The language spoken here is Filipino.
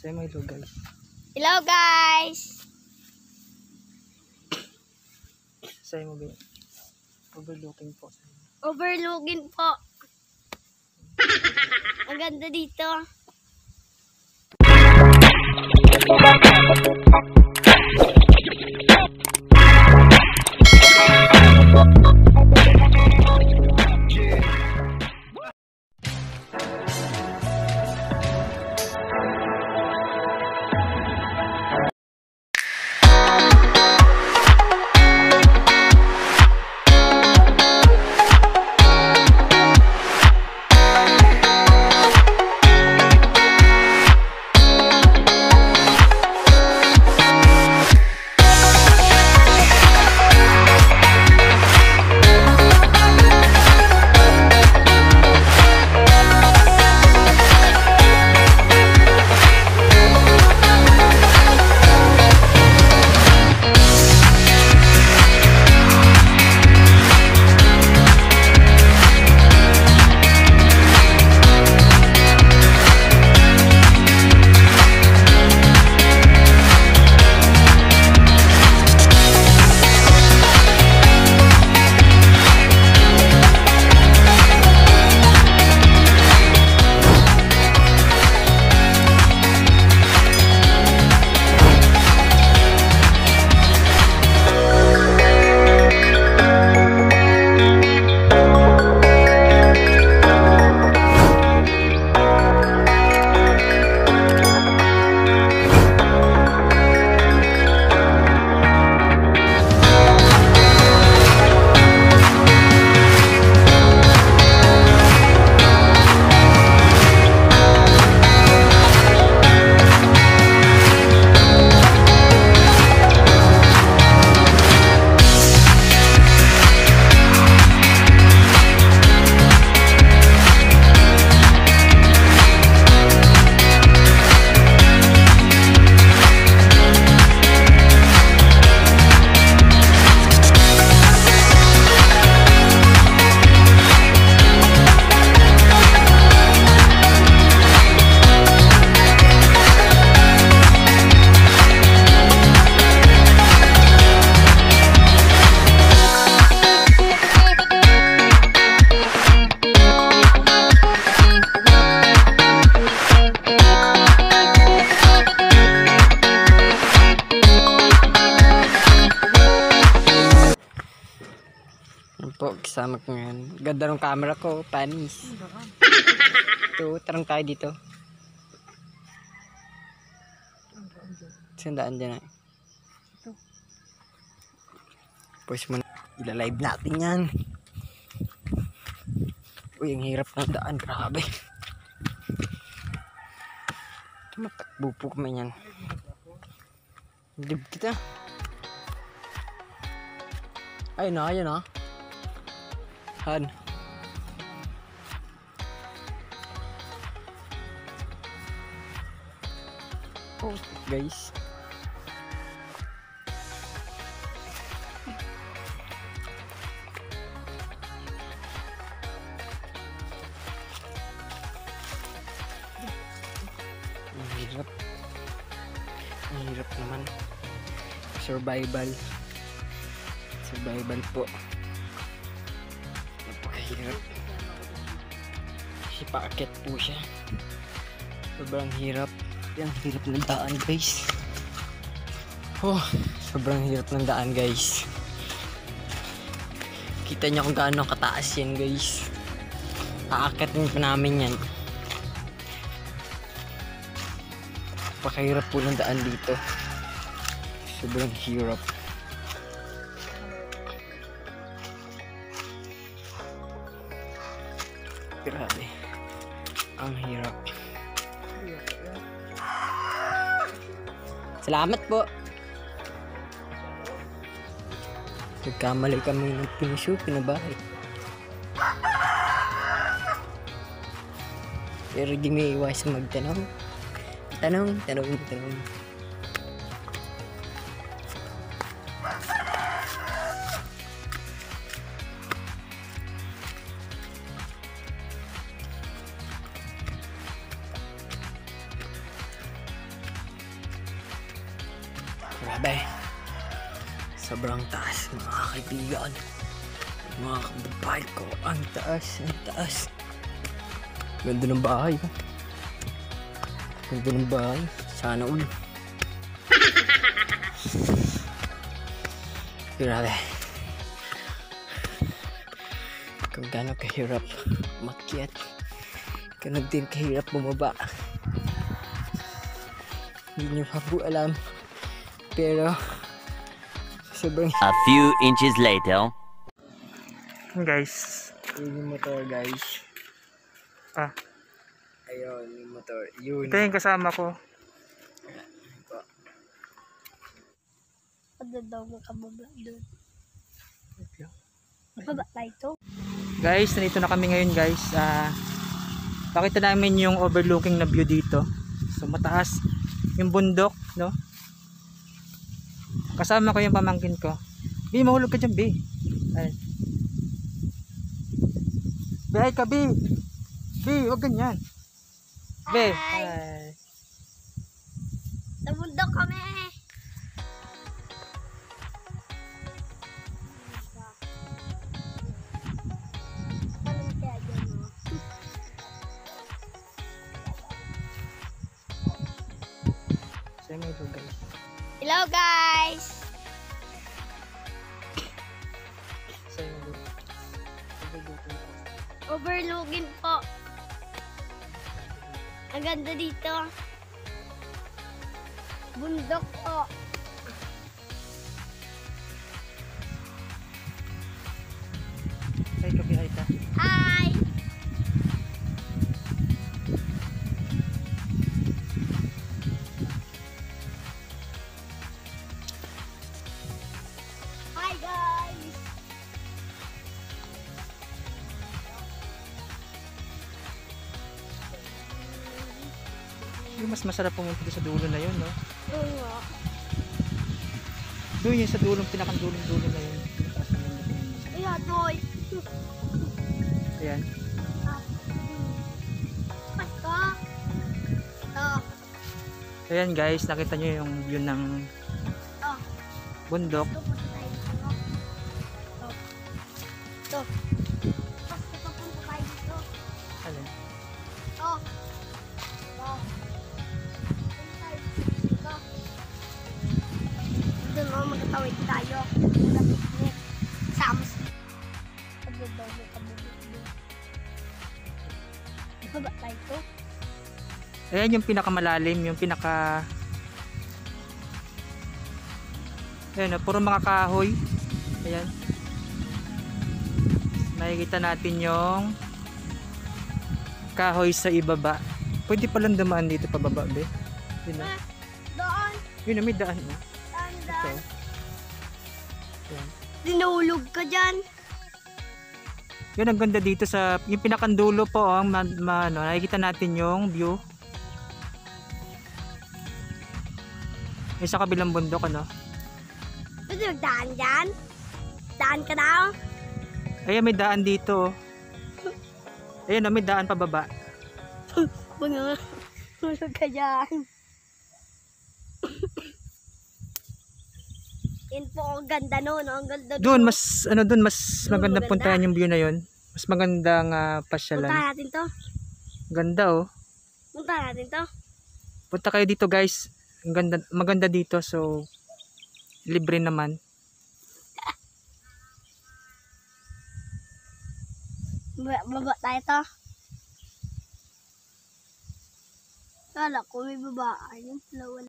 Say mo hello guys. Hello guys! Say mo ba? Overlooking po. Overlooking po. Ang ganda dito. Po, kasama ko ngayon. Ganda ng camera ko, panis. Ito, tarang tayo dito. Sandaan dyan na. Pwes mo na. Ilalive natin yan. Uy, ang hirap ng daan. Grabe. Tumatakbo po kami yan. Dib kita. Ayun na, ayun na. Han. Oh, guys. Ang hirap. Ang hirap naman. Survival. Survival po. Hirap. Kasi paakit po siya. Sobrang hirap. Yan, hirap ng daan guys. Oh, sobrang hirap ng daan guys. Kita niyo kung gaano kataas yan guys. Aakitin pa namin yan. Pakahirap po ng daan dito. Sobrang hirap. Grabe. Ang hirap. Salamat po. Nagkamali kami ng pinabahay. Pero di may iwasan magtanong. Tanong. Grabe. Sobrang taas mga kaibigan. Mga kababae ko. Ang taas, ang taas. Ganda ng bahay. Ganda ng bahay. Sana all. Grabe. Kung gaano kahirap makyat, gaano din kahirap bumaba. Hindi nyo pa po alam. Pero sobrang... A few inches later. Guys. Yun yung motor, guys. Ah. Ayun, yung motor. Yun. Ito yung kasama ko. Ano daw makababa doon? Baba tayo. Guys, nandito na kami ngayon guys. Pakita namin yung overlooking na view dito. So mataas yung bundok, no? Kasama ko yung pamangkin ko. Bi, mahulog ka dyan, Bi. Ay. Bi, hi ka, Bi. Bi, huwag ganyan. Bi. Hi. Hi. Sa bundok kami. Anong kaya dyan, no? Say mo ito, guys. Hello guys! Say mo ito. Overlooking po. Ang ganda dito. Bundok po. Hi ka, Bi, hi ka. Hi! Hi guys! Yung mas masarap pumunta doon sa dulo na yun, no? Oo nga. Doon yun sa dulong, pinakandulong-dulo na yun. Pinataas na yun. Ayan, toy. Ayan. Pasko. Ito. Ayan guys, nakita nyo yung view ng Ito. bundok. Ito, punta tayo dito. Ito. Ito. Pasko pa punta tayo dito. Alin? Ito. Ito. Punta tayo dito. Doon mo, magkatawid tayo. Mag-picnic. Sama sa... Pag daw mo kabubit doon. Baba tayo ito. Ayan yung pinakamalalim, yung pinaka... Ayan, puro mga kahoy. Ayan. Makikita natin yung kahoy sa ibaba. Pwede palang dumaan dito pababa, be. Yun na. Doon. Yun na, may daan. Oh. Tanda. Ito. Ayan. Dinulog ka dyan. Yun, ang ganda dito sa... Yung pinakandulo po, oh, ano, nakikita natin yung view. Yung sa kabilang bundok, ano. Pwede magdaan dyan? Daan ka daw? Ayan, may daan dito. Oh. Ayan, may daan pababa. Huwag nga. Hulog ka dyan. Yan po, ang ganda nun. Ang ganda Doon, mas magandang maganda. puntahan yung view na yun. Mas magandang Punta pasyalan. natin to. Ganda, oh. Punta natin to. Punta kayo dito, guys. Ang ganda, maganda dito, so libre naman. Baba tayo to. Kala ko may babaan yung flower.